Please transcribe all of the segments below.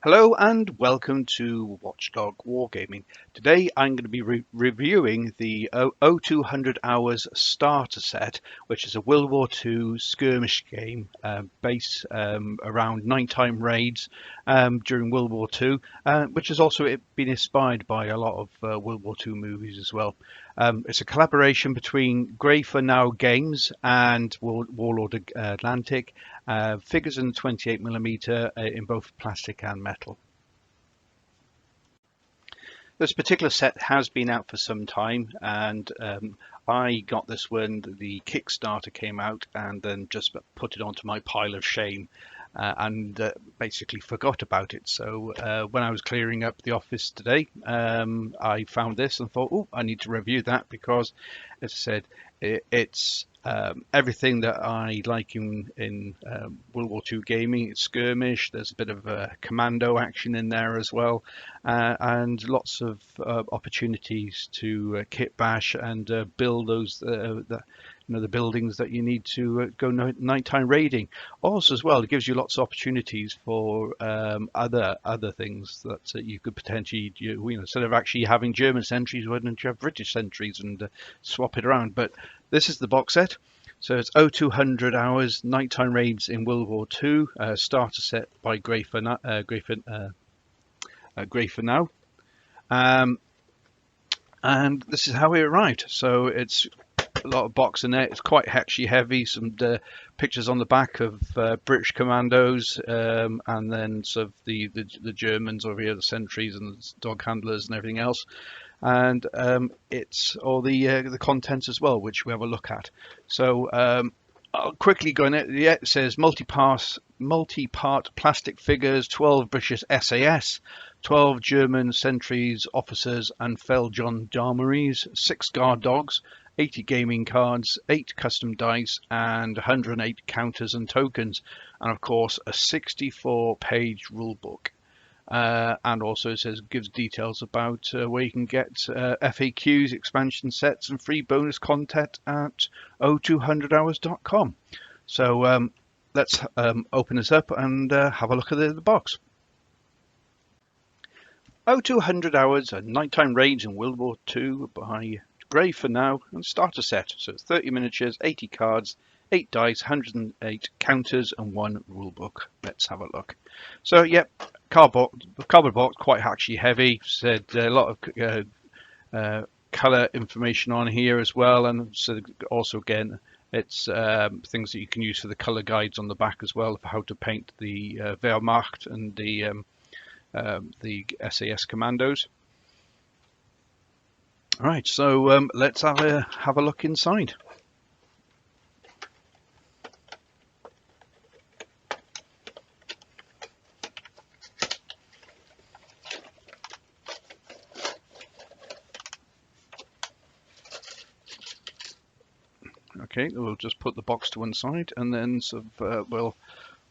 Hello and welcome to Watchdog Wargaming. Today I'm going to be reviewing the O200 Hours starter set, which is a World War II skirmish game based around nighttime raids during World War II, which has also been inspired by a lot of World War II movies as well. It's a collaboration between Grey for Now Games and Warlord Atlantic. Figures in 28mm in both plastic and metal. This particular set has been out for some time, and I got this when the Kickstarter came out and then just put it onto my pile of shame and basically forgot about it. So when I was clearing up the office today, I found this and thought, oh, I need to review that because, as I said, it's everything that I like in World War II gaming. It's skirmish, there's a bit of commando action in there as well, and lots of opportunities to kit bash and build those the buildings that you need to go nighttime raiding. Also as well, it gives you lots of opportunities for other things that you could potentially instead of actually having German sentries, why don't you have British sentries and swap it around? But this is the box set. So it's O200 Hours Nighttime Raids in World War II, starter set by Grey for Now. And this is how we arrived. So it's a lot of box in there. It's quite actually heavy. Some pictures on the back of British Commandos, and then sort of the Germans over here, the sentries and the dog handlers and everything else. And it's all the content as well, which we have a look at. So I'll quickly go in it. Yeah, it says multi-part plastic figures, 12 British SAS, 12 German sentries, officers and fell gendarmeries, 6 guard dogs, 80 gaming cards, 8 custom dice, and 108 counters and tokens, and of course a 64-page rule book. And also it says gives details about where you can get FAQs, expansion sets, and free bonus content at o200hours.com. So let's open this up and have a look at the box. O200 Hours, a nighttime raids in World War II by Grey for Now, and starter set. So it's 30 miniatures, 80 cards, 8 dice, 108 counters, and 1 rule book. Let's have a look. So, yep, cardboard box, quite actually heavy. Said a lot of color information on here as well, and so also again, it's things that you can use for the color guides on the back as well for how to paint the Wehrmacht and the SAS Commandos. All right, so let's have a look inside. Okay, we'll just put the box to one side, and then sort of we'll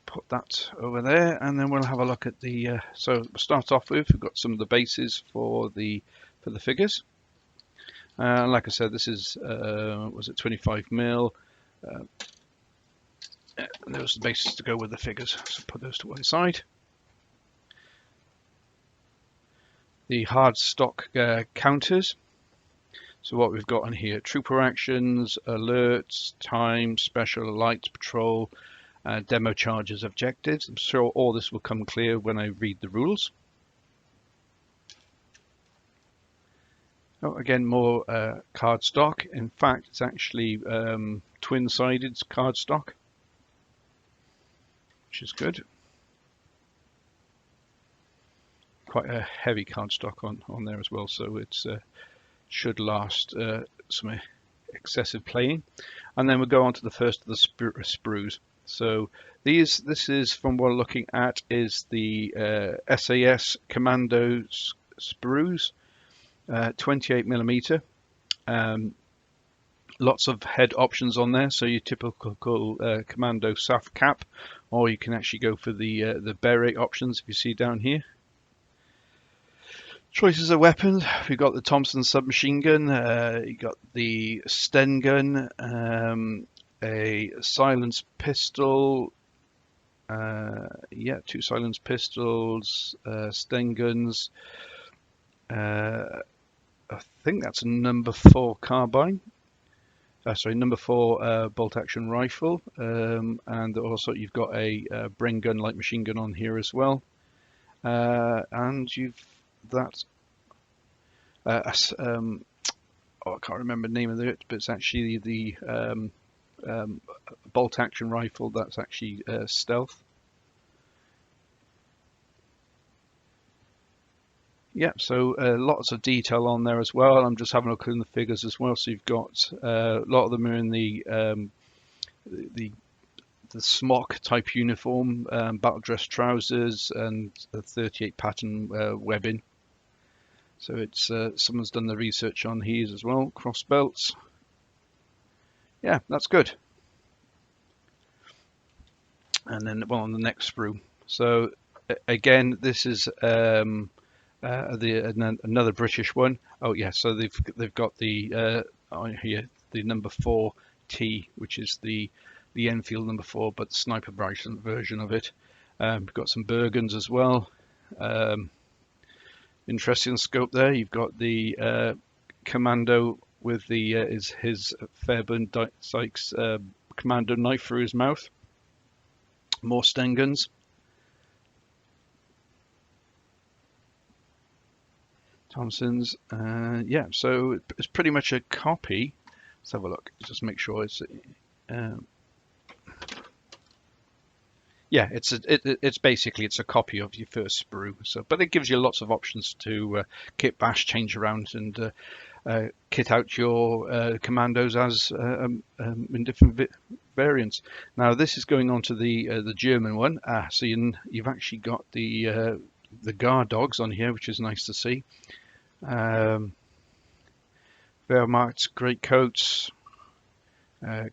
put that over there, and then we'll have a look at the. So we'll start off with, we've got some of the bases for the figures. Like I said, this is was it 25mm? And there's the bases to go with the figures. So put those to one side. The hard stock counters. So what we've got on here: trooper actions, alerts, time, special, lights, patrol, demo charges, objectives. I'm sure all this will come clear when I read the rules. Oh, again, more card stock. In fact, it's actually twin-sided card stock, which is good. Quite a heavy card stock on there as well, so it's should last some excessive playing. And then we'll go on to the first of the sprues. So this is, from what we're looking at, is the SAS Commando sprues, 28mm. Lots of head options on there, so your typical Commando SAF cap, or you can actually go for the beret options if you see down here. Choices of weapons: we've got the Thompson submachine gun, you got the Sten gun, a silenced pistol, Yeah, 2 silenced pistols, Sten guns. I think that's a number 4 carbine. Sorry, number 4 bolt action rifle, and also you've got a Bren gun, light machine gun on here as well, and you've that. Oh, I can't remember the name of it, but it's actually the bolt action rifle. That's actually stealth. Yeah, so lots of detail on there as well. I'm just having a look in the figures as well. So you've got a lot of them are in the smock type uniform, battle dress trousers, and the 38 pattern webbing. So it's someone's done the research on these as well. Cross belts. Yeah, that's good. And then well, on the next sprue. So again, this is another British one. Oh yeah, so they've got the on here the number 4 T, which is the Enfield number 4, but the sniper version of it. We've got some Bergens as well. Interesting scope there. You've got the Commando with the his Fairburn Sykes Commando knife through his mouth. More Sten guns. Thompson's. Yeah, so it's pretty much a copy. Let's have a look. Just make sure it's. Yeah, it's basically it's a copy of your first sprue. So, but it gives you lots of options to kit bash, change around, and kit out your commandos as in different variants. Now this is going on to the German one. So you've actually got the guard dogs on here, which is nice to see. Wehrmacht great coats,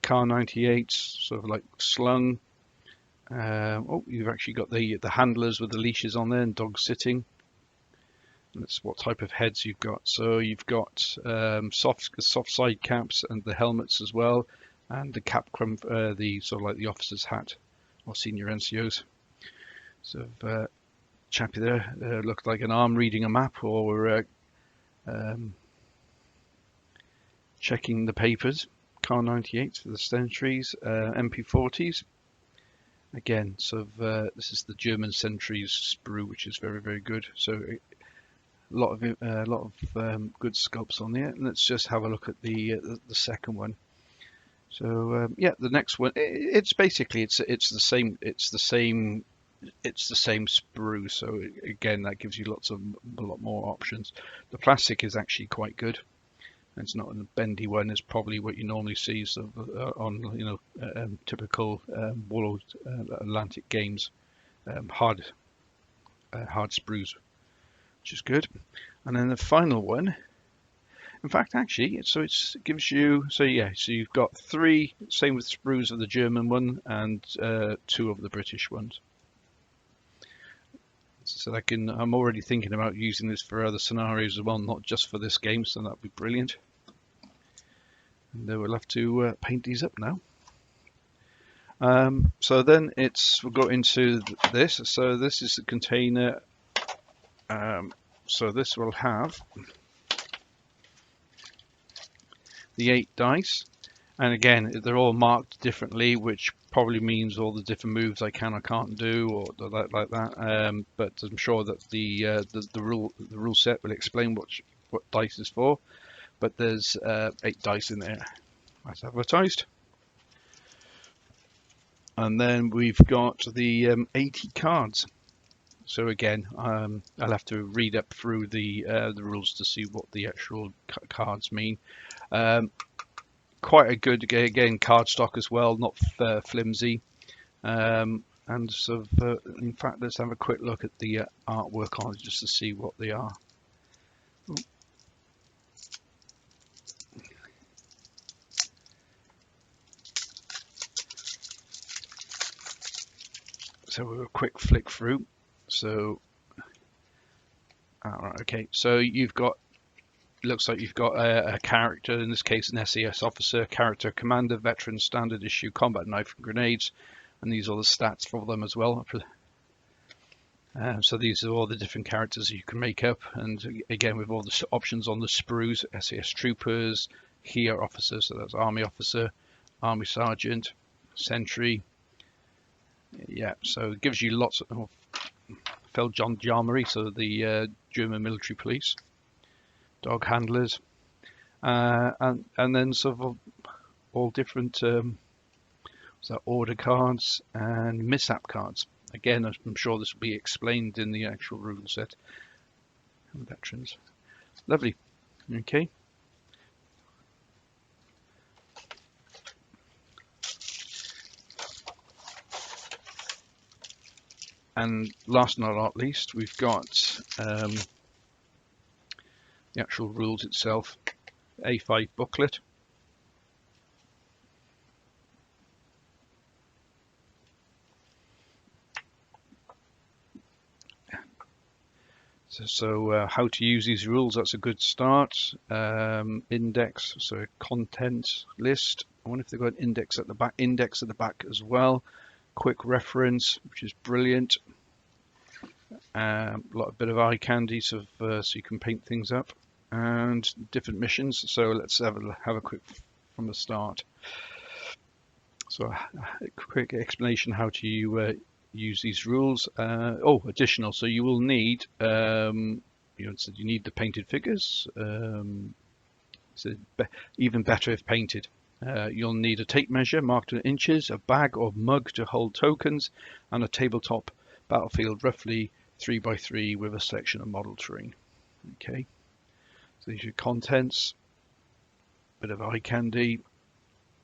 Kar 98, sort of like slung. Oh, you've actually got the handlers with the leashes on there and dogs sitting. And that's what type of heads you've got. So you've got soft side caps and the helmets as well, and the cap, the sort of like the officer's hat or senior NCOs. So chappy there looked like an arm reading a map or checking the papers. Kar 98 for the sentries, MP40s. Again, so this is the German sentries sprue, which is very, very good. So a lot of good sculpts on there. And let's just have a look at the second one. So yeah, the next one. It's basically it's the same sprue. So again, that gives you a lot more options. The plastic is actually quite good. It's not a bendy one. It's probably what you normally see on typical Warlord Atlantic games, hard sprues, which is good. And then the final one, in fact, actually, so it gives you so you've got 3 same with sprues of the German one and 2 of the British ones. So I'm already thinking about using this for other scenarios as well, not just for this game. So that'd be brilliant. And we'll have to paint these up now. So then we'll go into this. So this is the container. So this will have the 8 dice, and again they're all marked differently, which probably means all the different moves I can or can't do, or like that. But I'm sure that the rule set will explain what dice is for. But there's 8 dice in there, as advertised. And then we've got the 80 cards. So again, I'll have to read up through the rules to see what the actual cards mean. Quite a good, again, card stock as well, not flimsy. And sort of, in fact, let's have a quick look at the artwork on it just to see what they are. So we'll a quick flick through. So, alright, okay. So you've got, looks like you've got a character, in this case an SAS officer, character, commander, veteran, standard issue, combat knife and grenades, and these are the stats for them as well. So these are all the different characters you can make up, and again with all the options on the sprues: SAS troopers, HERE officers, so that's army officer, army sergeant, sentry. Yeah, so it gives you lots of Feldgendarmerie, so the German military police, dog handlers, and then sort of all different order cards and mishap cards. Again, I'm sure this will be explained in the actual rule set. Veterans, lovely. Okay. And last but not least, we've got the actual rules itself, A5 booklet. So how to use these rules, that's a good start. Index, so content list. I wonder if they've got an index at the back as well. Quick reference, which is brilliant. A bit of eye candy, so you can paint things up, and different missions. So let's have a quick from the start. So a quick explanation how to use these rules. Additional. So you will need you need the painted figures. So even better if painted. You'll need a tape measure marked in inches, a bag or mug to hold tokens, and a tabletop battlefield roughly 3x3 with a selection of model terrain. Okay, so these are your contents. Bit of eye candy.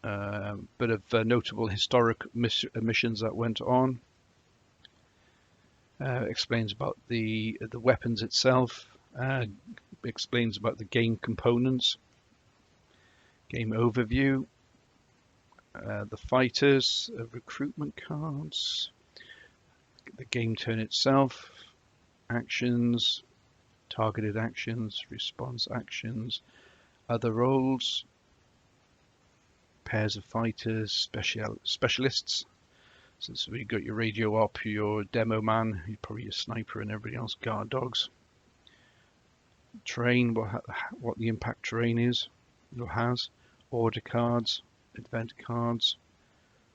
Bit of notable historic missions that went on. Explains about the weapons itself. Explains about the game components. Game overview. The fighters, recruitment cards. The game turn itself. Actions. Targeted actions. Response actions. Other roles. Pairs of fighters. Specialists. So you've got your radio op, your demo man, probably your sniper, and everybody else, guard dogs. Terrain, what the impact terrain is, or has. Order cards, event cards,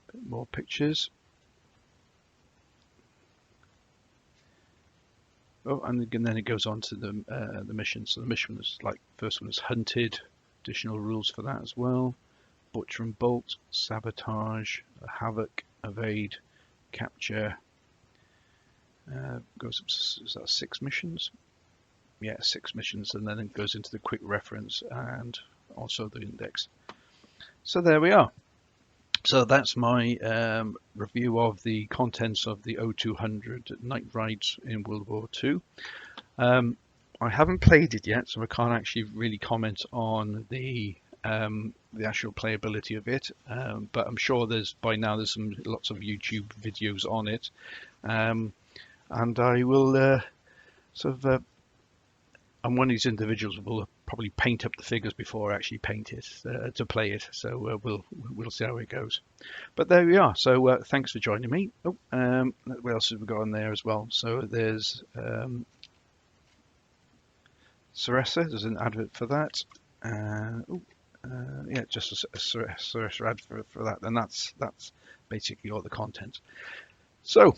a bit more pictures. Oh, and then it goes on to the mission. So the mission is first one is hunted, additional rules for that as well. Butcher and bolt, sabotage, havoc, evade, capture. Goes up, is that 6 missions? Yeah, 6 missions, and then it goes into the quick reference and also the index. So there we are. So that's my review of the contents of the O200 Night Rides in World War II. I haven't played it yet, so I can't actually really comment on the actual playability of it, but I'm sure by now there's lots of YouTube videos on it, and I will I'm one of these individuals who will probably paint up the figures before I actually paint it to play it. So we'll see how it goes. But there we are. So thanks for joining me. What else have we got on there as well? So there's Saressa. There's an advert for that. Yeah, just a Saressa ad for that, and that's basically all the content. So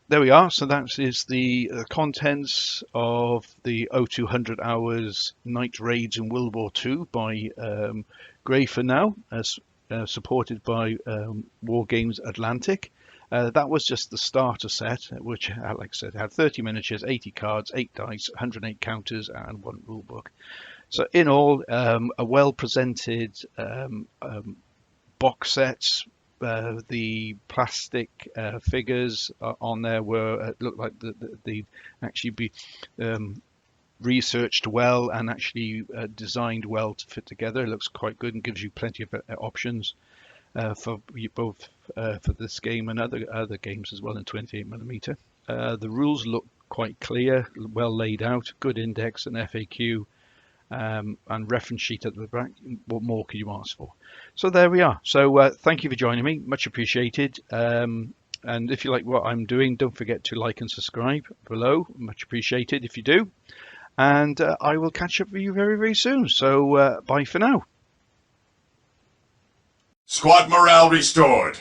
there we are. So that is the contents of the O200 Hours Night Raids in World War II by Grey for now, as supported by Wargames Atlantic. That was just the starter set, which, like I said, had 30 miniatures, 80 cards, 8 dice, 108 counters, and 1 rulebook. So in all, a well-presented box set. The plastic figures on there looked like they actually be researched well and actually designed well to fit together. It looks quite good and gives you plenty of options for both for this game and other games as well in 28mm. The rules look quite clear, well laid out, good index and FAQ, and reference sheet at the back. What more could you ask for? So there we are. So thank you for joining me, much appreciated. And if you like what I'm doing, don't forget to like and subscribe below, much appreciated if you do. And I will catch up with you very, very soon. So bye for now. Squad morale restored.